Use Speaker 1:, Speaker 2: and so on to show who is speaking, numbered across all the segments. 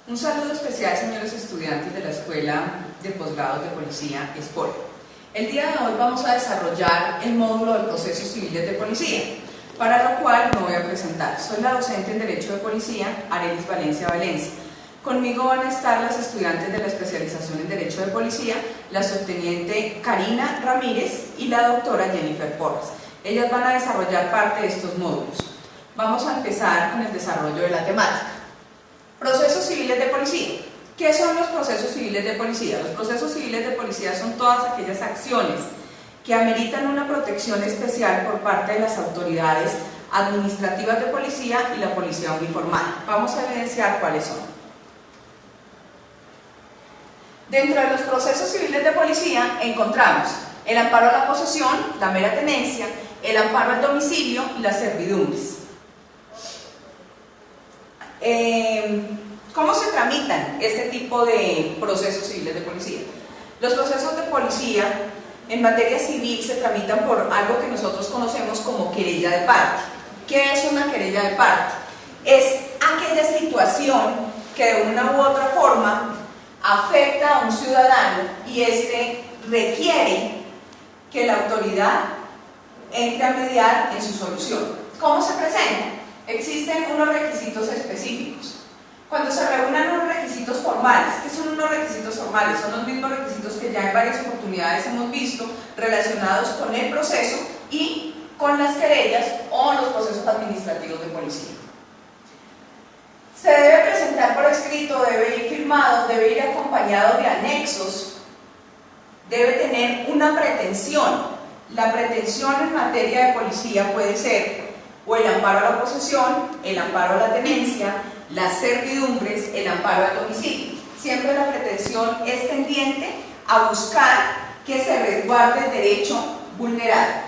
Speaker 1: Un saludo especial, señores estudiantes de la Escuela de Posgrados de Policía, ESPOL. El día de hoy vamos a desarrollar el módulo de procesos civiles de policía, para lo cual me voy a presentar. Soy la docente en Derecho de Policía, Arelis Valencia Valencia. Conmigo van a estar las estudiantes de la especialización en Derecho de Policía, la subteniente Karina Ramírez y la doctora Jennifer Porras. Ellas van a desarrollar parte de estos módulos. Vamos a empezar con el desarrollo de la temática. Procesos civiles de policía. ¿Qué son los procesos civiles de policía? Los procesos civiles de policía son todas aquellas acciones que ameritan una protección especial por parte de las autoridades administrativas de policía y la policía uniformada. Vamos a evidenciar cuáles son. Dentro de los procesos civiles de policía encontramos el amparo a la posesión, la mera tenencia, el amparo al domicilio y las servidumbres. ¿Cómo se tramitan este tipo de procesos civiles de policía? Los procesos de policía en materia civil se tramitan por algo que nosotros conocemos como querella de parte. ¿Qué es una querella de parte? Es aquella situación que de una u otra forma afecta a un ciudadano y éste requiere que la autoridad entre a mediar en su solución. ¿Cómo se presenta? Existen unos requisitos específicos. Cuando se reúnan unos requisitos formales, ¿qué son unos requisitos formales? Son los mismos requisitos que ya en varias oportunidades hemos visto relacionados con el proceso y con las querellas o los procesos administrativos de policía. Se debe presentar por escrito, debe ir firmado, debe ir acompañado de anexos, debe tener una pretensión. La pretensión en materia de policía puede ser o el amparo a la posesión, el amparo a la tenencia, las servidumbres, el amparo al domicilio. Siempre la pretensión es tendiente a buscar que se resguarde el derecho vulnerado.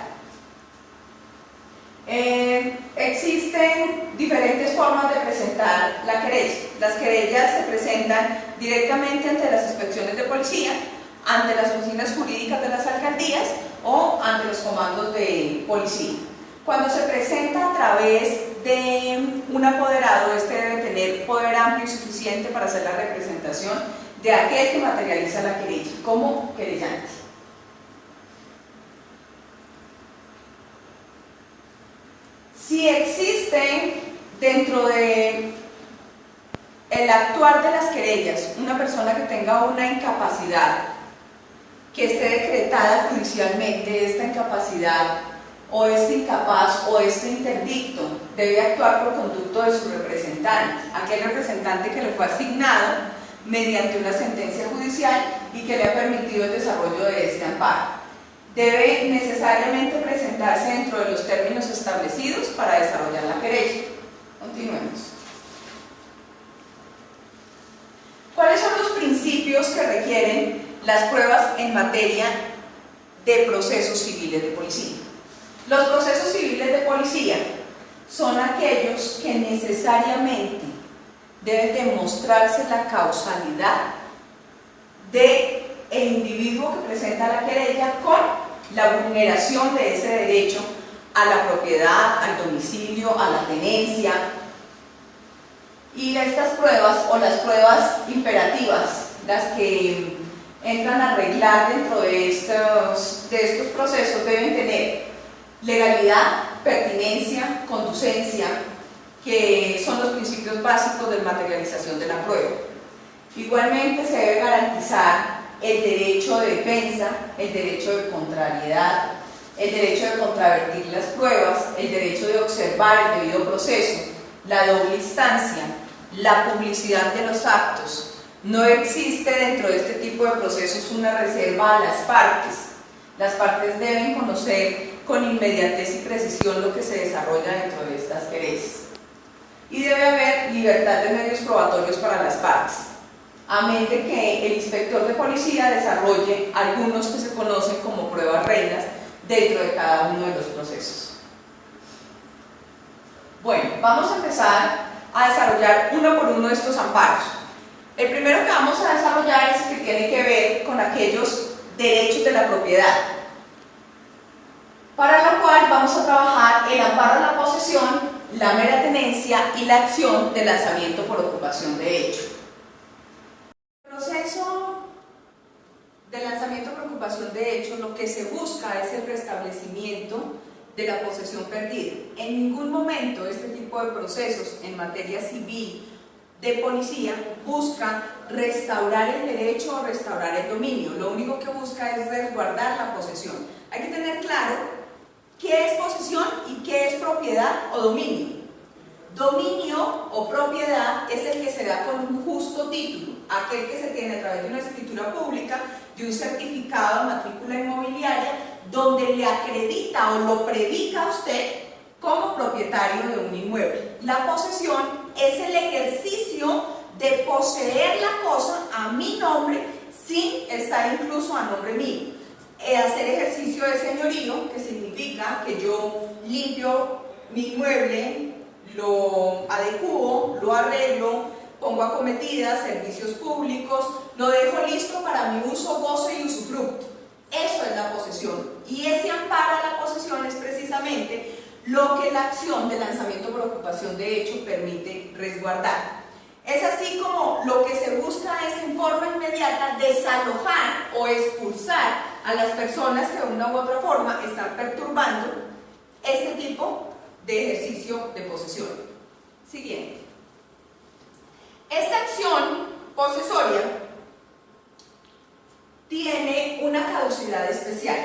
Speaker 1: Existen diferentes formas de presentar la querella. Las querellas se presentan directamente ante las inspecciones de policía, ante las oficinas jurídicas de las alcaldías o ante los comandos de policía. Cuando se presenta a través de un apoderado, este debe tener poder amplio y suficiente para hacer la representación de aquel que materializa la querella como querellante. Si existe dentro de el actuar de las querellas una persona que tenga una incapacidad que esté decretada judicialmente, esta incapacidad o este incapaz o este interdicto debe actuar por conducto de su representante, aquel representante que le fue asignado mediante una sentencia judicial y que le ha permitido el desarrollo de este amparo. Debe necesariamente presentarse dentro de los términos establecidos para desarrollar la querella. Continuemos. ¿Cuáles son los principios que requieren las pruebas en materia de procesos civiles de policía? Los procesos civiles de policía son aquellos que necesariamente deben demostrarse la causalidad del individuo que presenta la querella con la vulneración de ese derecho a la propiedad, al domicilio, a la tenencia. Y estas pruebas o las pruebas imperativas, las que entran a arreglar dentro de estos procesos, deben tener legalidad, pertinencia, conducencia, que son los principios básicos de materialización de la prueba. Igualmente se debe garantizar el derecho de defensa, el derecho de contrariedad, el derecho de contravertir las pruebas, el derecho de observar el debido proceso, la doble instancia, la publicidad de los actos. No existe dentro de este tipo de procesos una reserva a las partes. Las partes deben conocer con inmediatez y precisión lo que se desarrolla dentro de estas querellas. Y debe haber libertad de medios probatorios para las partes, a menos de que el inspector de policía desarrolle algunos que se conocen como pruebas reinas dentro de cada uno de los procesos. Bueno, vamos a empezar a desarrollar uno por uno de estos amparos. El primero que vamos a desarrollar es el que tiene que ver con aquellos derechos de la propiedad, para lo cual vamos a trabajar el amparo a la posesión, la mera tenencia y la acción de lanzamiento por ocupación de hecho. el restablecimiento de la posesión perdida. En ningún momento este tipo de procesos en materia civil de policía busca restaurar el derecho o restaurar el dominio. Lo único que busca es resguardar la posesión. Hay que tener claro qué es posesión y qué es propiedad o dominio. Dominio o propiedad es el que se da con un justo título, aquel que se tiene a través de una escritura pública, de un certificado de matrícula inmobiliaria, donde le acredita o lo predica a usted como propietario de un inmueble. La posesión es el ejercicio de poseer la cosa a mi nombre sin estar incluso a nombre mío. Hacer ejercicio de señorío, que significa que yo limpio mi inmueble, lo adecuo, lo arreglo, pongo acometidas, servicios públicos, lo dejo listo para mi uso, goce y usufructo. Eso es la posesión. Y ese amparo a la posesión es precisamente lo que la acción de lanzamiento por ocupación de hecho permite resguardar. Es así como lo que se busca es en forma inmediata desalojar o expulsar a las personas que de una u otra forma están perturbando este tipo de ejercicio de posesión. Siguiente. Esta acción posesoria tiene una caducidad especial.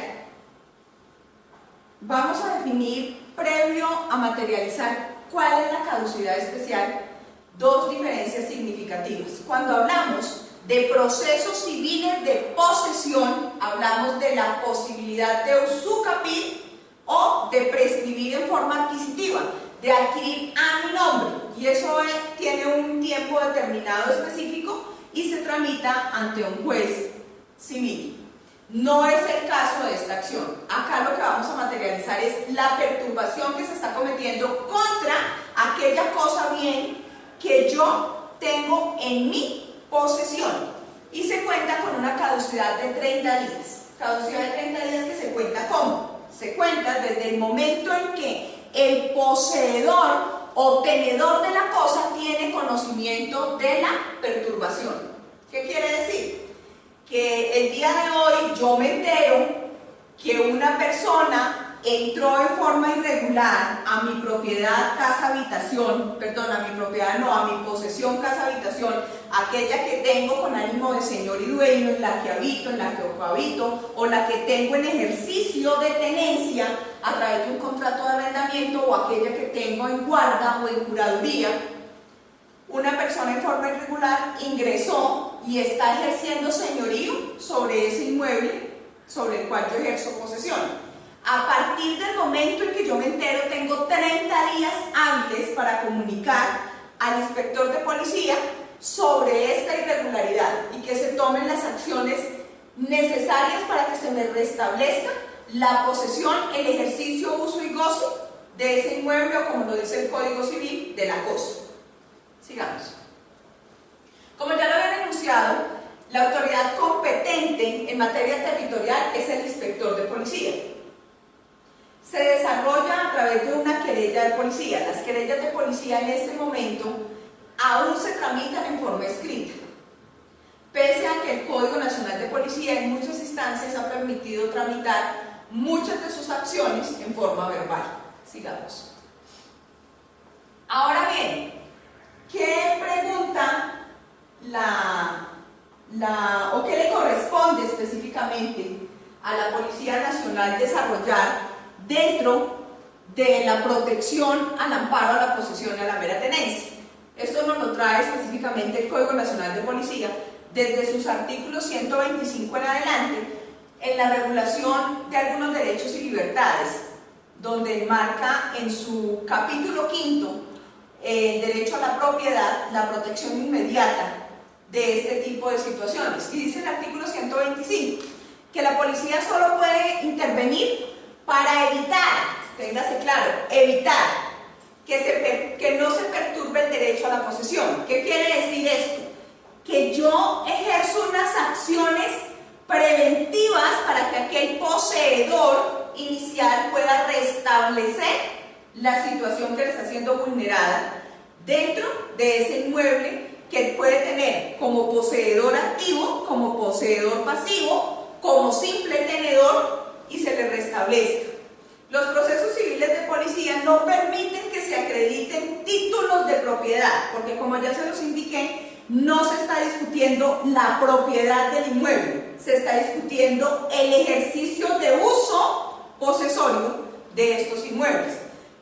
Speaker 1: Vamos a definir, previo a materializar cuál es la caducidad especial, dos diferencias significativas. Cuando hablamos de procesos civiles de posesión, hablamos de la posibilidad de usucapir o de prescribir en forma adquisitiva, de adquirir a mi nombre, y eso tiene un tiempo determinado específico y se tramita ante un juez civil. No es el caso de esta acción. Acá lo que vamos a materializar es la perturbación que se está cometiendo contra aquella cosa bien que yo tengo en mi posesión, y se cuenta con una caducidad de 30 días. Caducidad de 30 días que se cuenta ¿cómo? Se cuenta desde el momento en que el poseedor o tenedor de la cosa tiene conocimiento de la perturbación. ¿Qué quiere decir? Que el día de hoy yo me entero que una persona entró en forma irregular a mi propiedad casa-habitación, perdón, a mi propiedad no, a mi posesión casa-habitación, aquella que tengo con ánimo de señor y dueño, en la que habito, en la que cohabito, o la que tengo en ejercicio de tenencia a través de un contrato de arrendamiento, o aquella que tengo en guarda o en curaduría. Una persona en forma irregular ingresó y está ejerciendo señorío sobre ese inmueble sobre el cual yo ejerzo posesión. A partir del momento en que yo me entero, tengo 30 días hábiles para comunicar al inspector de policía sobre esta irregularidad y que se tomen las acciones necesarias para que se me restablezca la posesión, el ejercicio, uso y goce de ese inmueble, o como lo dice el Código Civil, de la cosa. Sigamos. Como ya lo había denunciado, la autoridad competente en materia territorial es el inspector de policía. Se desarrolla a través de una querella de policía. Las querellas de policía en este momento aún se tramitan en forma escrita, pese a que el Código Nacional de Policía en muchas instancias ha permitido tramitar muchas de sus acciones en forma verbal. Sigamos. Ahora bien, ¿qué pregunta o qué le corresponde específicamente a la Policía Nacional desarrollar dentro de la protección al amparo a la posesión y a la mera tenencia? Esto nos lo trae específicamente el Código Nacional de Policía desde sus artículos 125 en adelante, en la regulación de algunos derechos y libertades, donde marca en su capítulo 5 el derecho a la propiedad, la protección inmediata de este tipo de situaciones. Y dice el artículo 125 que la policía solo puede intervenir para evitar, téngase claro, evitar que no se perturbe el derecho a la posesión. ¿Qué quiere decir esto? Que yo ejerzo unas acciones preventivas para que aquel poseedor inicial pueda restablecer la situación que le está siendo vulnerada dentro de ese inmueble, que puede tener como poseedor activo, como poseedor pasivo, como simple tenedor y se le restablezca. Los procesos civiles de policía no permiten que se acrediten títulos de propiedad, porque como ya se los indiqué, no se está discutiendo la propiedad del inmueble, se está discutiendo el ejercicio de uso posesorio de estos inmuebles.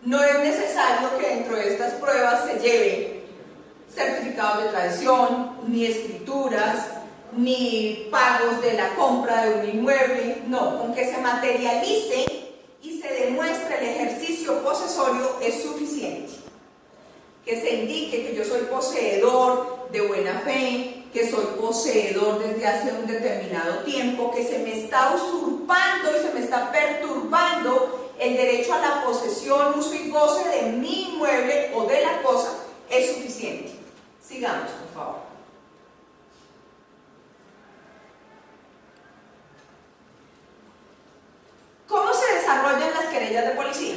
Speaker 1: No es necesario que dentro de estas pruebas se lleve certificados de tradición, ni escrituras, ni pagos de la compra de un inmueble. No, con que se materialice y se demuestre el ejercicio posesorio es suficiente. Que se indique que yo soy poseedor de buena fe, que soy poseedor desde hace un determinado tiempo, que se me está usurpando y se me está perturbando el derecho a la posesión, uso y goce de mi inmueble o de la cosa, es suficiente. Sigamos, por favor. ¿Cómo se desarrollan las querellas de policía?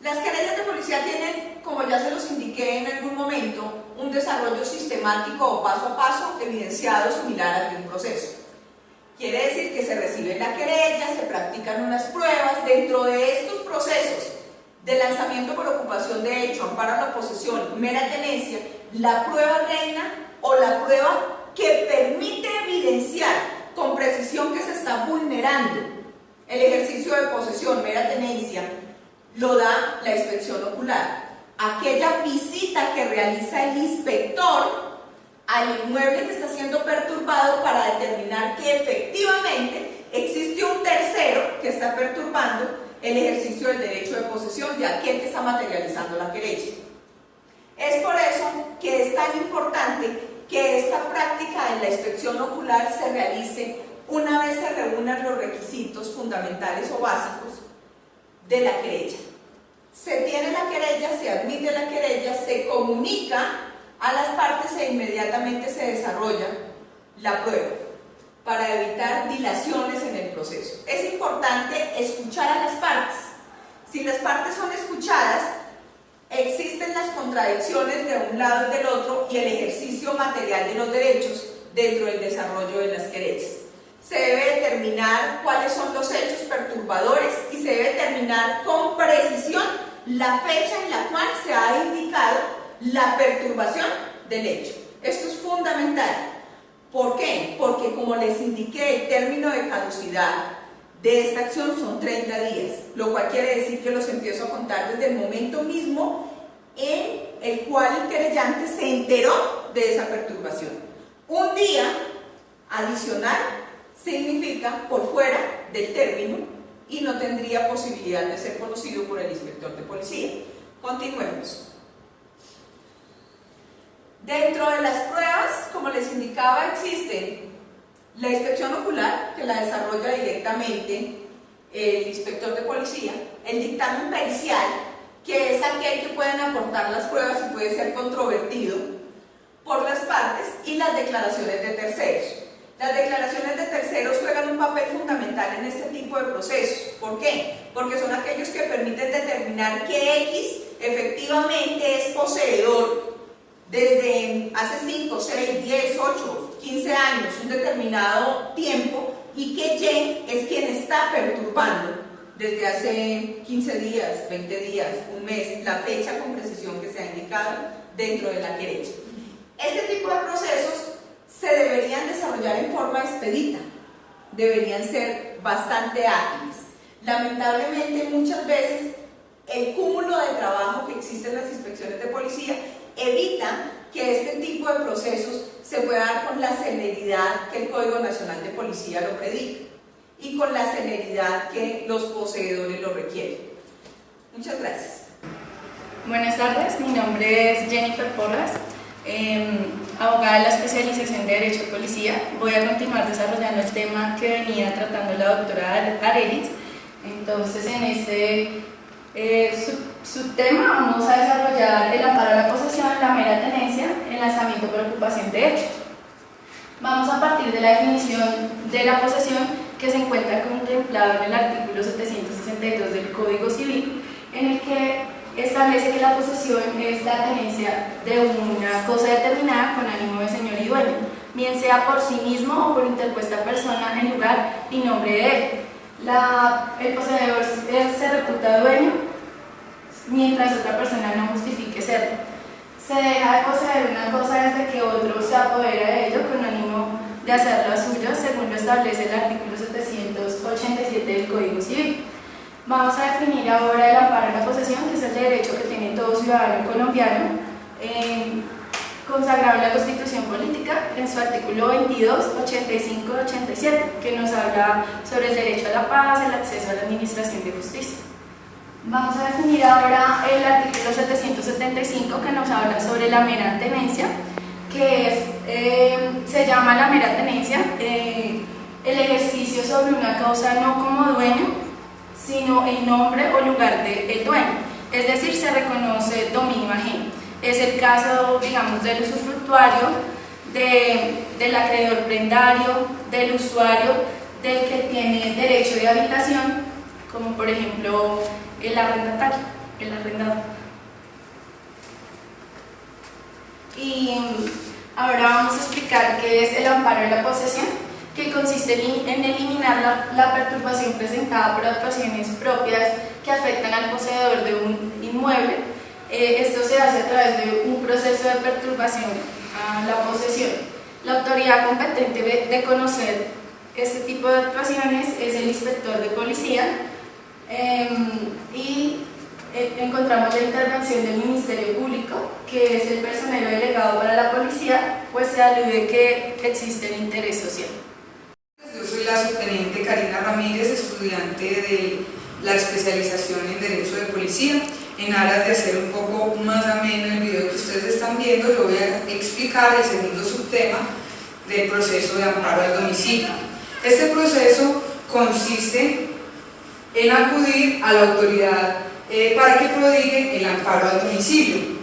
Speaker 1: Las querellas de policía tienen, como ya se los indiqué en algún momento, un desarrollo sistemático o paso a paso evidenciado similar al de un proceso. Quiere decir que se recibe la querella, se practican unas pruebas. Dentro de estos procesos de lanzamiento por ocupación de hecho, amparo a la posesión, mera tenencia, la prueba reina o la prueba que permite evidenciar con precisión que se está vulnerando el ejercicio de posesión, mera tenencia, lo da la inspección ocular. Aquella visita que realiza el inspector al inmueble que está siendo perturbado para determinar que efectivamente existe un tercero que está perturbando el ejercicio del derecho de posesión de aquel que está materializando la querella. Es por eso que es tan importante que esta práctica en la inspección ocular se realice una vez se reúnan los requisitos fundamentales o básicos de la querella. Se tiene la querella, se admite la querella, se comunica a las partes e inmediatamente se desarrolla la prueba para evitar dilaciones en el proceso. Es importante escuchar a las partes. Si las partes son escuchadas, existen las contradicciones de un lado y del otro y el ejercicio material de los derechos dentro del desarrollo de las querellas. Se debe determinar cuáles son los hechos perturbadores y se debe determinar con precisión la fecha en la cual se ha indicado la perturbación del hecho. Esto es fundamental. ¿Por qué? Porque como les indiqué, el término de caducidad de esta acción son 30 días, lo cual quiere decir que los empiezo a contar desde el momento mismo en el cual el querellante se enteró de esa perturbación. Un día adicional significa por fuera del término y no tendría posibilidad de ser conocido por el inspector de policía. Continuemos. Dentro de las pruebas, como les indicaba, existen la inspección ocular, que la desarrolla directamente el inspector de policía, el dictamen pericial, que es aquel que pueden aportar las pruebas y puede ser controvertido por las partes, y las declaraciones de terceros. Las declaraciones de terceros juegan un papel fundamental en este tipo de procesos. ¿Por qué? Porque son aquellos que permiten determinar que X efectivamente es poseedor desde hace 5, 6, 10, 8, 15 años, un determinado tiempo, y que Y es quien está perturbando desde hace 15 días, 20 días, un mes, la fecha con precisión que se ha indicado dentro de la querella. Este tipo de procesos se deberían desarrollar en forma expedita, deberían ser bastante ágiles. Lamentablemente, muchas veces el cúmulo de trabajo que existe en las inspecciones de policía evita que este tipo de procesos se pueda dar con la celeridad que el Código Nacional de Policía lo predica y con la celeridad que los poseedores lo requieren. Muchas gracias.
Speaker 2: Buenas tardes, mi nombre es Jennifer Porras, abogada de la especialización de Derecho de Policía. Voy a continuar desarrollando el tema que venía tratando la doctora Arelis. Entonces, en este subtema vamos a desarrollar el amparo a la posesión, la mera tenencia, el lanzamiento por ocupación de hecho. Vamos a partir de la definición de la posesión que se encuentra contemplado en el artículo 762 del Código Civil, en el que establece que la posesión es la tenencia de una cosa determinada con ánimo de señor y dueño, bien sea por sí mismo o por interpuesta persona en lugar y nombre de él. El poseedor se reputa dueño mientras otra persona no justifique serlo. Se deja de poseer una cosa desde que otro se apodera de ello con ánimo de hacerlo suyo, según lo establece el artículo 787 del Código Civil. Vamos a definir ahora el amparo a la posesión, que es el derecho que tiene todo ciudadano colombiano, consagrado en la Constitución Política, en su artículo 22, 85 y 87, que nos habla sobre el derecho a la paz, el acceso a la administración de justicia. Vamos a definir ahora el artículo 775, que nos habla sobre la mera tenencia, que se llama la mera tenencia, el ejercicio sobre una causa no como dueño, sino en nombre o lugar del dueño, es decir, se reconoce dominio ajeno. Es el caso, digamos, del usufructuario, del acreedor prendario, del usuario, del que tiene derecho de habitación, como por ejemplo el arrendatario, el arrendador. Y ahora vamos a explicar qué es el amparo de la posesión, que consiste en eliminar la perturbación presentada por actuaciones propias que afectan al poseedor de un inmueble. Esto se hace a través de un proceso de perturbación a la posesión. La autoridad competente de conocer este tipo de actuaciones es el inspector de policía, y encontramos la intervención del Ministerio Público, que es el personero delegado para la policía, pues se alude que existe el interés social.
Speaker 3: Yo soy la subteniente Karina Ramírez, estudiante de la especialización en Derecho de Policía. En aras de hacer un poco más ameno el video que ustedes están viendo, yo voy a explicar el segundo subtema del proceso de amparo al domicilio. Este proceso consiste en acudir a la autoridad para que prodigue el amparo al domicilio,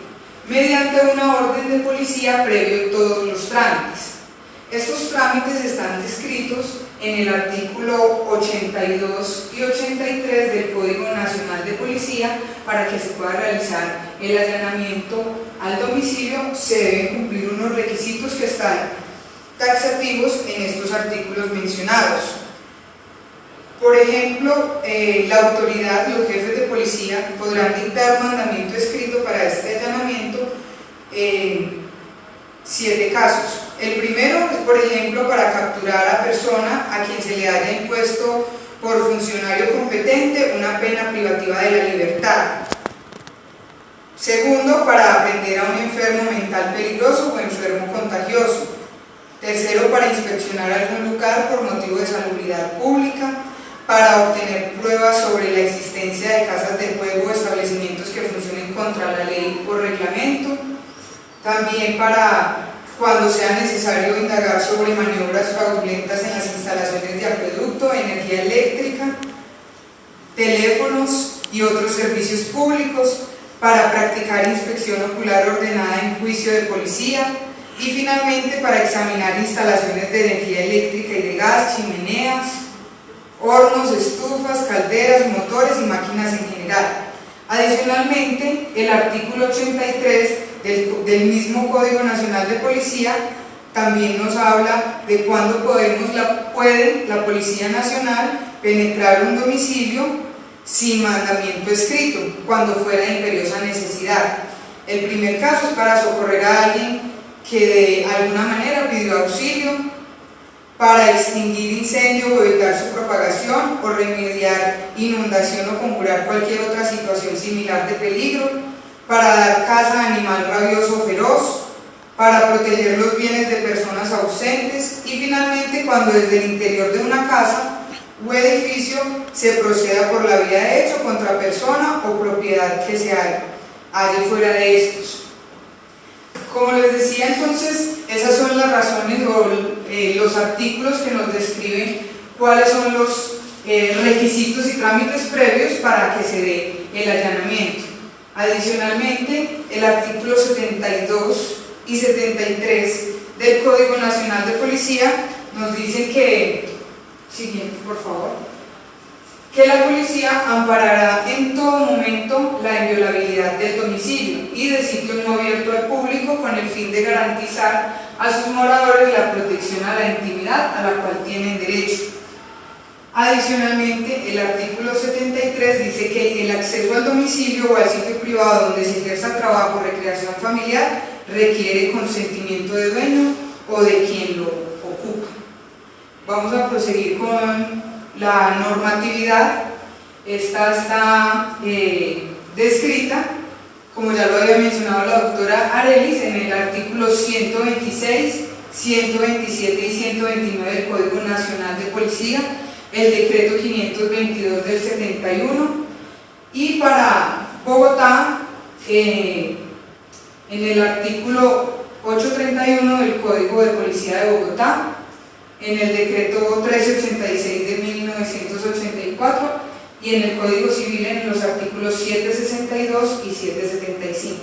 Speaker 3: mediante una orden de policía previo a todos los trámites. Estos trámites están descritos en el artículo 82 y 83 del Código Nacional de Policía. Para que se pueda realizar el allanamiento al domicilio se deben cumplir unos requisitos que están taxativos en estos artículos mencionados. Por ejemplo, la autoridad, los jefes de policía, podrán dictar mandamiento escrito para este allanamiento en 7 casos. El primero es, por ejemplo, para capturar a persona a quien se le haya impuesto por funcionario competente una pena privativa de la libertad. Segundo, para aprehender a un enfermo mental peligroso o enfermo contagioso. Tercero, para inspeccionar algún lugar por motivo de salubridad pública, para obtener pruebas sobre la existencia de casas de juego o establecimientos que funcionen contra la ley o reglamento. También para cuando sea necesario indagar sobre maniobras fraudulentas en las instalaciones de acueducto, energía eléctrica, teléfonos y otros servicios públicos, para practicar inspección ocular ordenada en juicio de policía y finalmente para examinar instalaciones de energía eléctrica y de gas, chimeneas, hornos, estufas, calderas, motores y máquinas en general. Adicionalmente, el artículo 83 del mismo Código Nacional de Policía también nos habla de cuándo puede la Policía Nacional penetrar un domicilio sin mandamiento escrito, cuando fuera de imperiosa necesidad. El primer caso es para socorrer a alguien que de alguna manera pidió auxilio, para extinguir incendio o evitar su propagación, o remediar inundación o conjurar cualquier otra situación similar de peligro, para dar caza a animal rabioso o feroz, para proteger los bienes de personas ausentes y finalmente cuando desde el interior de una casa o edificio se proceda por la vía de hecho contra persona o propiedad que se halle fuera de estos. Como les decía, entonces, esas son las razones o los artículos que nos describen cuáles son los requisitos y trámites previos para que se dé el allanamiento. Adicionalmente, el artículo 72 y 73 del Código Nacional de Policía nos dicen que, siguiente por favor, que la policía amparará en todo momento la inviolabilidad del domicilio y de sitio no abierto al público con el fin de garantizar a sus moradores la protección a la intimidad a la cual tienen derecho. Adicionalmente, el artículo 73 dice que el acceso al domicilio o al sitio privado donde se ejerza trabajo o recreación familiar requiere consentimiento de dueño o de quien lo ocupa. Vamos a proseguir con la normatividad. Esta está descrita, como ya lo había mencionado la doctora Arelis, en el artículo 126, 127 y 129 del Código Nacional de Policía, el decreto 522 del 71, y para Bogotá, en el artículo 831 del Código de Policía de Bogotá, en el decreto 1386 de 1984 y en el Código Civil en los artículos 762 y 775.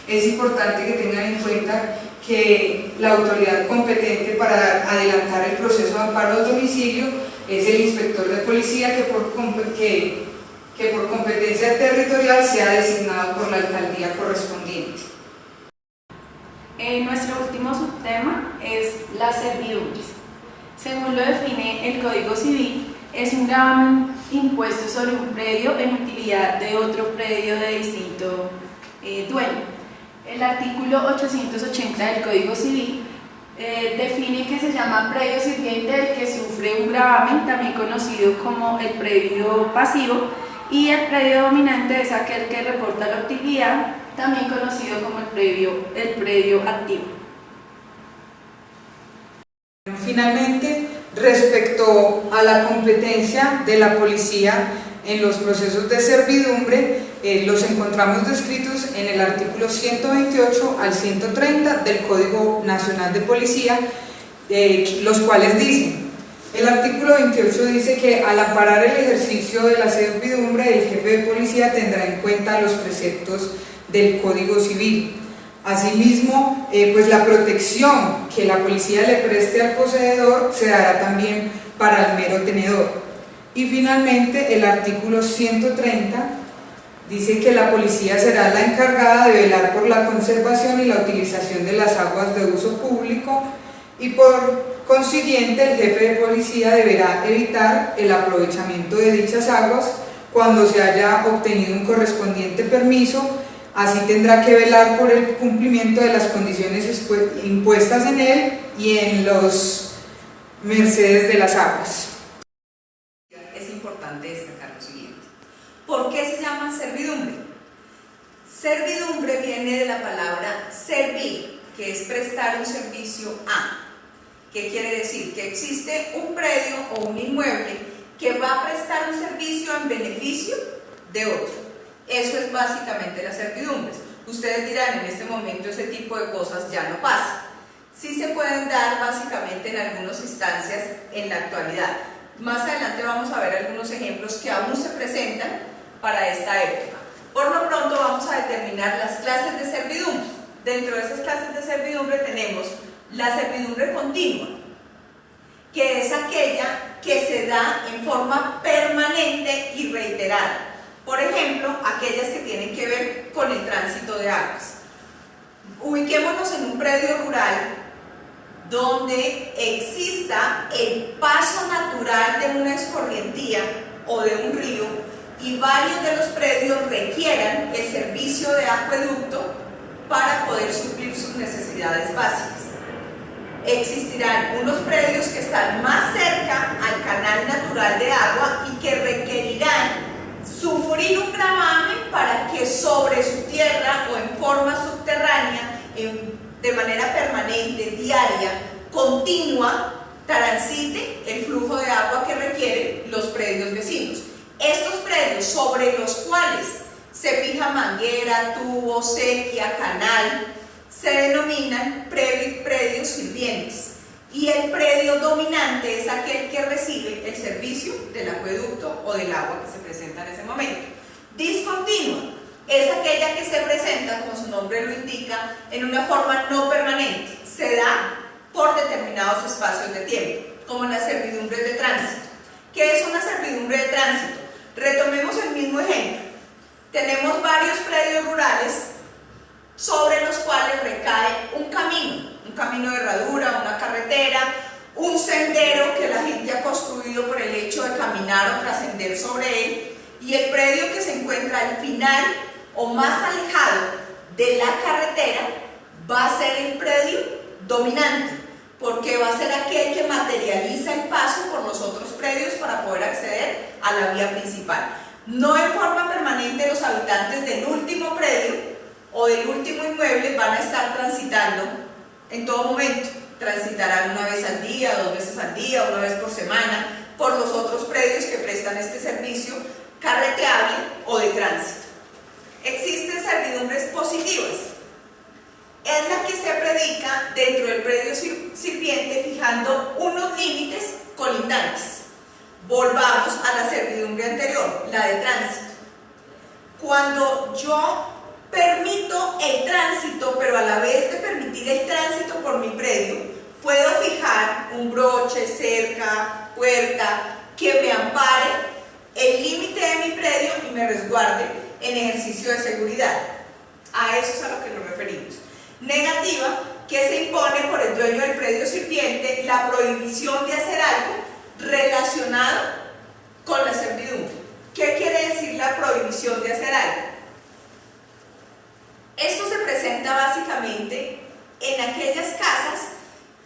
Speaker 3: Es importante que tengan en cuenta que la autoridad competente para adelantar el proceso de amparo al domicilio es el inspector de policía, que por competencia territorial sea designado por la alcaldía correspondiente.
Speaker 2: Nuestro último subtema es las servidumbres. Según lo define el Código Civil, es un gravamen impuesto sobre un predio en utilidad de otro predio de distinto dueño. El artículo 880 del Código Civil define que se llama predio sirviente el que sufre un gravamen, también conocido como el predio pasivo, y el predio dominante es aquel que reporta la utilidad, también conocido como el predio activo.
Speaker 3: Finalmente, respecto a la competencia de la policía en los procesos de servidumbre, los encontramos descritos en el artículo 128 al 130 del Código Nacional de Policía, los cuales dicen: el artículo 28 dice que al amparar el ejercicio de la servidumbre, el jefe de policía tendrá en cuenta los preceptos del Código Civil. Asimismo, pues la protección que la policía le preste al poseedor se dará también para el mero tenedor. Y finalmente, el artículo 130 dice que la policía será la encargada de velar por la conservación y la utilización de las aguas de uso público, y por consiguiente el jefe de policía deberá evitar el aprovechamiento de dichas aguas cuando se haya obtenido un correspondiente permiso. Así tendrá que velar por el cumplimiento de las condiciones impuestas en él y en los mercedes de las aguas.
Speaker 1: Es importante destacar lo siguiente. ¿Por qué se llama servidumbre? Servidumbre viene de la palabra servir, que es prestar un servicio a. ¿Qué quiere decir? Que existe un predio o un inmueble que va a prestar un servicio en beneficio de otro. Eso es básicamente las servidumbres. Ustedes dirán, en este momento ese tipo de cosas ya no pasa. Sí se pueden dar básicamente en algunas instancias en la actualidad. Más adelante vamos a ver algunos ejemplos que aún se presentan para esta época. Por lo pronto vamos a determinar las clases de servidumbre. Dentro de esas clases de servidumbre tenemos la servidumbre continua, que es aquella que se da en forma permanente y reiterada. Por ejemplo, aquellas que tienen que ver con el tránsito de aguas. Ubiquémonos en un predio rural donde exista el paso natural de una escorrentía o de un río y varios de los predios requieran el servicio de acueducto para poder suplir sus necesidades básicas. Existirán unos predios que están más cerca al canal natural de agua y que requerirán sufrir un gravamen para que sobre su tierra o en forma subterránea, de manera permanente, diaria, continua, transite el flujo de agua que requieren los predios vecinos. Estos predios sobre los cuales se fija manguera, tubo, sequía, canal, se denominan predios sirvientes. Y el predio dominante es aquel que recibe el servicio del acueducto o del agua que se presenta en ese momento. Discontinua es aquella que se presenta, como su nombre lo indica, en una forma no permanente. Se da por determinados espacios de tiempo, como las servidumbres de tránsito. ¿Qué es una servidumbre de tránsito? Retomemos el mismo ejemplo. Tenemos varios predios rurales sobre los cuales recae un camino de herradura, una carretera un sendero que la gente ha construido por el hecho de caminar o trascender sobre él, y el predio que se encuentra al final o más alejado de la carretera va a ser el predio dominante, porque va a ser aquel que materializa el paso por los otros predios para poder acceder a la vía principal. No en forma permanente los habitantes del último predio o del último inmueble van a estar transitando en todo momento. Transitarán una vez al día, 2 veces al día, una vez por semana, por los otros predios que prestan este servicio carreteable o de tránsito. Existen servidumbres positivas. Es la que se predica dentro del predio sirviente fijando unos límites colindantes. Volvamos a la servidumbre anterior, la de tránsito. Cuando yo permito el tránsito, pero a la vez de permitir el tránsito por mi predio, puedo fijar un broche, cerca, puerta, que me ampare el límite de mi predio y me resguarde en ejercicio de seguridad. A eso es a lo que nos referimos. Negativa, que se impone por el dueño del predio sirviente la prohibición de hacer algo relacionado con la servidumbre. ¿Qué quiere decir la prohibición de hacer algo? Esto se presenta básicamente en aquellas casas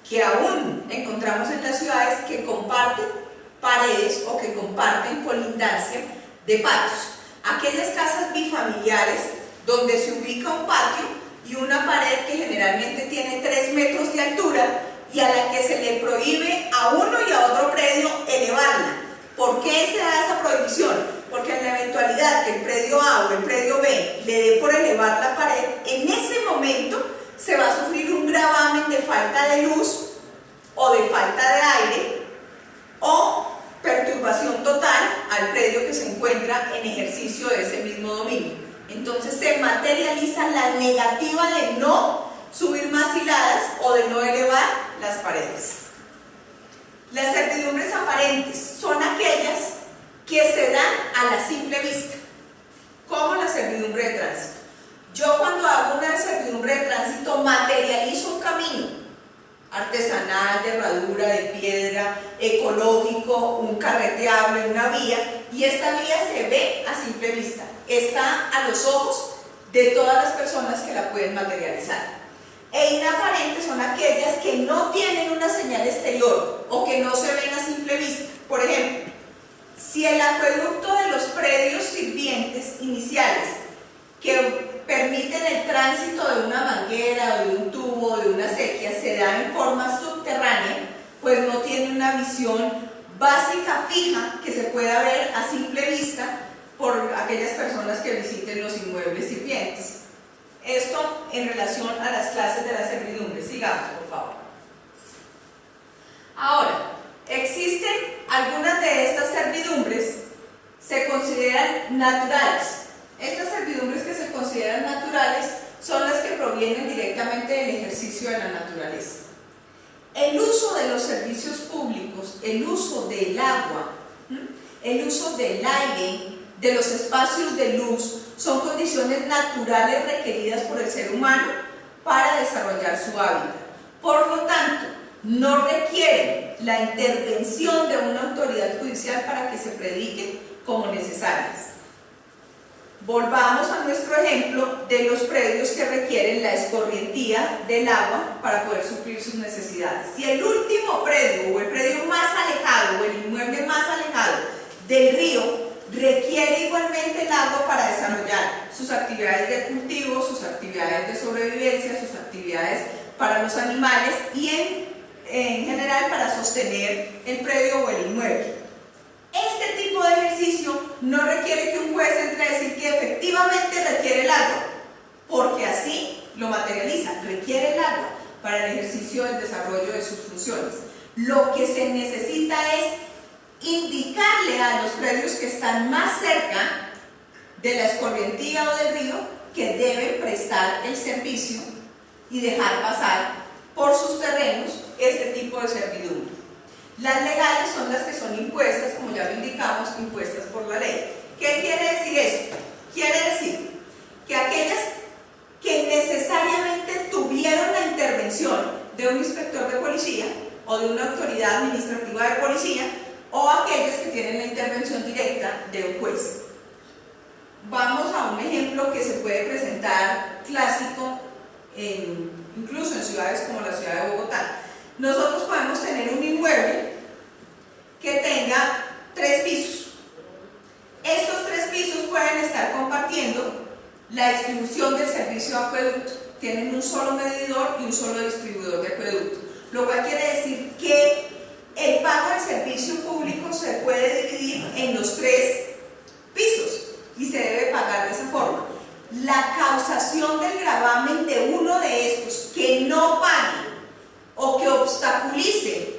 Speaker 1: que aún encontramos en las ciudades que comparten paredes o que comparten colindancia de patios. Aquellas casas bifamiliares donde se ubica un patio y una pared que generalmente tiene 3 metros de altura y a la que se le prohíbe a uno y a otro predio elevarla. ¿Por qué se da esa prohibición? Porque en la eventualidad que el predio A o el predio B le dé por elevar la pared, en ese momento se va a sufrir un gravamen de falta de luz o de falta de aire o perturbación total al predio que se encuentra en ejercicio de ese mismo dominio. Entonces se materializa la negativa de no subir más hiladas o de no elevar las paredes. Las servidumbres aparentes son aquellas que se dan a la simple vista, como la servidumbre de tránsito. Yo cuando hago una servidumbre de tránsito materializo un camino artesanal, de herradura, de piedra, ecológico, un carreteable, una vía, y esta vía se ve a simple vista, está a los ojos de todas las personas que la pueden materializar. E inaparentes son aquellas que no tienen una señal exterior o que no se ven a simple vista. Por ejemplo, si el acueducto de los predios sirvientes iniciales que permiten el tránsito de una manguera o de un tubo o de una acequia se da en forma subterránea, pues no tiene una visión básica fija que se pueda ver a simple vista por aquellas personas que visiten los inmuebles sirvientes. Esto en relación a las clases de la servidumbre. Sigamos, por favor. Ahora, existen algunas de estas servidumbres, se consideran naturales. Estas servidumbres que se consideran naturales son las que provienen directamente del ejercicio de la naturaleza. El uso de los servicios públicos, el uso del agua, el uso del aire, de los espacios de luz, son condiciones naturales requeridas por el ser humano para desarrollar su hábitat. Por lo tanto, no requieren la intervención de una autoridad judicial para que se prediquen como necesarias. Volvamos a nuestro ejemplo de los predios que requieren la escorrentía del agua para poder suplir sus necesidades. Si el último predio o el predio más alejado o el inmueble más alejado del río requiere igualmente el agua para desarrollar sus actividades de cultivo, sus actividades de sobrevivencia, sus actividades para los animales y en general para sostener el predio o el inmueble. Este tipo de ejercicio no requiere que un juez entre a decir que efectivamente requiere el agua, porque así lo materializa, requiere el agua para el ejercicio del desarrollo de sus funciones. Lo que se necesita es indicarle a los predios que están más cerca de la escorrentía o del río que deben prestar el servicio y dejar pasar por sus terrenos este tipo de servidumbre. Las legales son las que son impuestas, como ya lo indicamos, impuestas por la ley. ¿Qué quiere decir esto? Quiere decir que aquellas que necesariamente tuvieron la intervención de un inspector de policía o de una autoridad ejemplo que se puede presentar clásico incluso en ciudades como la ciudad de Bogotá. Nosotros podemos tener un inmueble que tenga 3 pisos. Estos 3 pisos pueden estar compartiendo la distribución del servicio de acueducto. Tienen un solo medidor y un solo distribuidor de acueducto, lo cual quiere decir que el pago del servicio público se puede dividir en los 3 pisos y se debe pagar de esa forma. La causación del gravamen de uno de estos que no pague o que obstaculice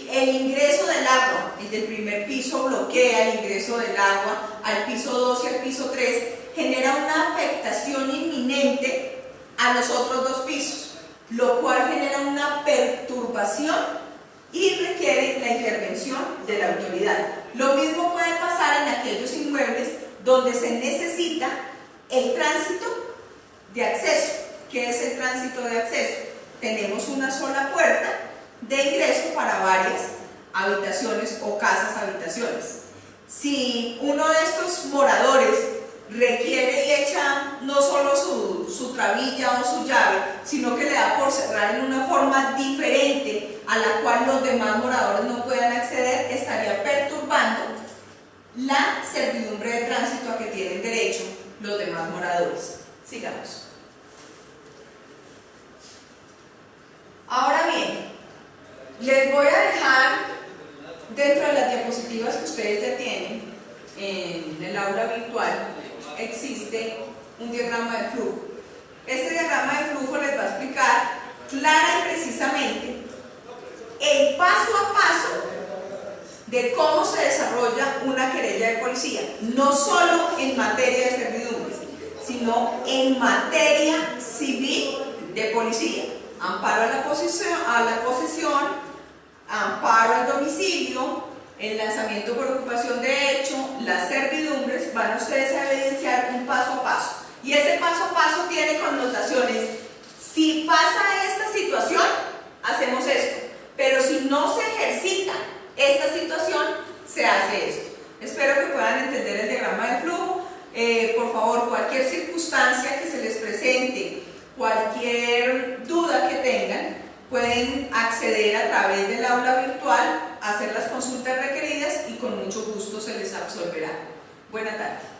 Speaker 1: el ingreso del agua, el del primer piso bloquea el ingreso del agua al piso 2 y al piso 3, genera una afectación inminente a los otros 2 pisos, lo cual genera una perturbación y requiere la intervención de la autoridad. Lo mismo puede pasar en aquellos inmuebles donde se necesita el tránsito de acceso. ¿Qué es el tránsito de acceso? Tenemos una sola puerta de ingreso para varias habitaciones o casas habitaciones. Si uno de estos moradores requiere y echa no solo su trabilla o su llave, sino que le da por cerrar en una forma diferente a la cual los demás moradores no puedan acceder, estaría perturbando la servidumbre de tránsito a que tienen derecho los demás moradores. Sigamos. Ahora bien, les voy a dejar dentro de las diapositivas que ustedes ya tienen en el aula virtual, existe un diagrama de flujo. Este diagrama de flujo les va a explicar clara y precisamente el paso a paso de cómo se desarrolla una querella de policía, no solo en materia de servidumbres, sino en materia civil de policía. Amparo a la posesión, amparo al domicilio, el lanzamiento por ocupación de hecho, las servidumbres, van ustedes a evidenciar un paso a paso. Y ese paso a paso tiene connotaciones. Si pasa esta situación, hacemos esto. Pero si no se ejercita esta situación, se hace esto. Espero que puedan entender el diagrama de flujo. Por favor, cualquier circunstancia que se les presente, cualquier duda que tengan, pueden acceder a través del aula virtual, hacer las consultas requeridas y con mucho gusto se les absolverá. Buena tarde.